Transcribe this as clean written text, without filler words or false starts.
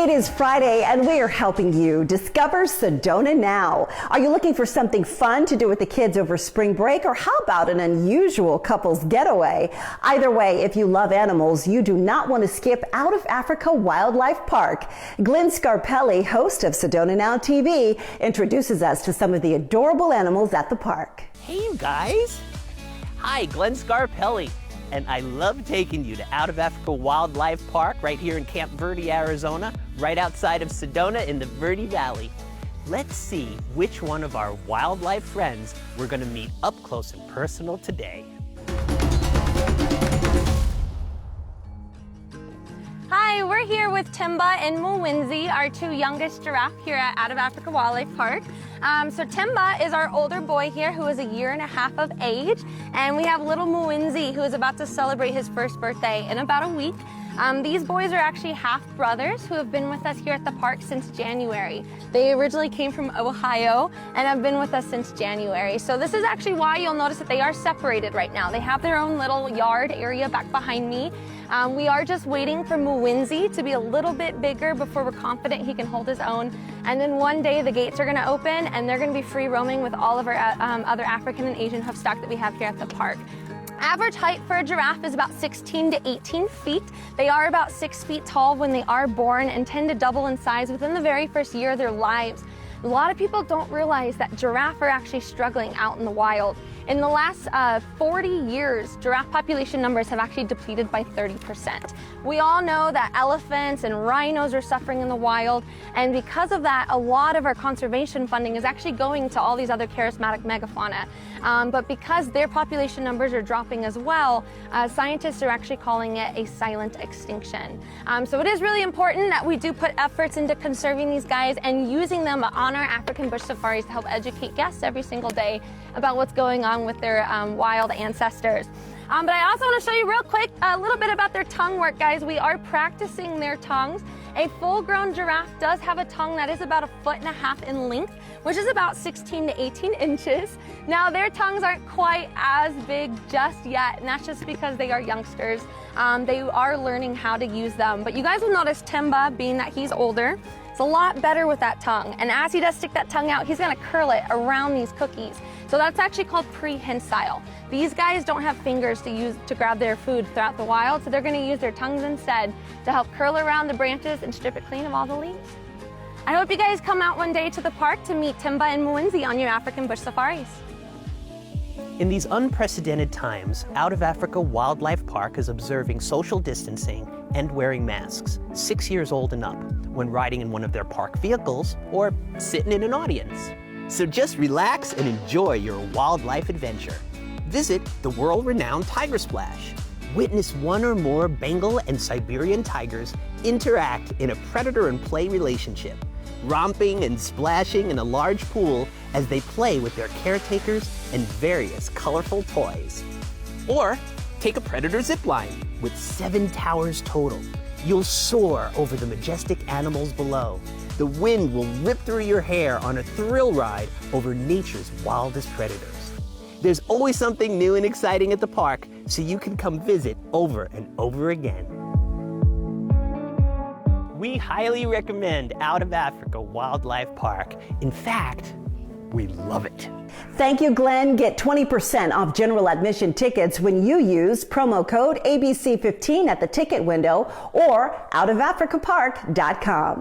It is Friday and we are helping you discover Sedona now. Are you looking for something fun to do with the kids over spring break, or how about an unusual couple's getaway? Either way, if you love animals, you do not want to skip Out of Africa Wildlife Park. Glenn Scarpelli, host of Sedona Now TV, introduces us to some of the adorable animals at the park. Hey you guys! Hi, Glenn Scarpelli. And I love taking you to Out of Africa Wildlife Park right here in Camp Verde, Arizona, right outside of Sedona in the Verde Valley. Let's see which one of our wildlife friends we're going to meet up close and personal today. Hi, we're here with Timba and Mwinzi, our two youngest giraffe here at Out of Africa Wildlife Park. So Timba is our older boy here who is 1.5 years of age, and we have little Mwinzi who is about to celebrate his first birthday in about a week. These boys are actually half brothers who have been with us here at the park since January. They originally came from Ohio and have been with us since January. So this is actually why you'll notice that they are separated right now. They have their own little yard area back behind me. We are just waiting for Mwinzi to be a little bit bigger before we're confident he can hold his own. And then one day the gates are going to open and they're going to be free roaming with all of our other African and Asian hoofstock that we have here at the park. Average height for a giraffe is about 16 to 18 feet. They are about 6 feet tall when they are born and tend to double in size within the very first year of their lives. A lot of people don't realize that giraffe are actually struggling out in the wild. In the last 40 years, giraffe population numbers have actually depleted by 30%. We all know that elephants and rhinos are suffering in the wild, and because of that, a lot of our conservation funding is actually going to all these other charismatic megafauna. But because their population numbers are dropping as well, scientists are actually calling it a silent extinction. So it is really important that we do put efforts into conserving these guys and using them on our African bush safaris to help educate guests every single day about what's going on with their wild ancestors. But I also want to show you real quick a little bit about their tongue work, guys. We are practicing their tongues. A full-grown giraffe does have a tongue that is about 1.5 feet in length, which is about 16 to 18 inches. Now, their tongues aren't quite as big just yet, and that's just because they are youngsters. They are learning how to use them. But you guys will notice Timba, being that he's older, it's a lot better with that tongue. And as he does stick that tongue out, he's going to curl it around these cookies. So that's actually called prehensile. These guys don't have fingers to use to grab their food throughout the wild, so they're going to use their tongues instead to help curl around the branches and strip it clean of all the leaves. I hope you guys come out one day to the park to meet Timba and Mwinzi on your African bush safaris. In these unprecedented times, Out of Africa Wildlife Park is observing social distancing and wearing masks, 6 years old and up, when riding in one of their park vehicles or sitting in an audience. So just relax and enjoy your wildlife adventure. Visit the world-renowned Tiger Splash. Witness one or more Bengal and Siberian tigers interact in a predator and prey relationship, romping and splashing in a large pool as they play with their caretakers and various colorful toys. Or take a predator zip line with 7 towers total. You'll soar over the majestic animals below. The wind will rip through your hair on a thrill ride over nature's wildest predators. There's always something new and exciting at the park, so you can come visit over and over again. We highly recommend Out of Africa Wildlife Park. In fact, we love it. Thank you, Glenn. Get 20% off general admission tickets when you use promo code ABC15 at the ticket window or outofafricapark.com.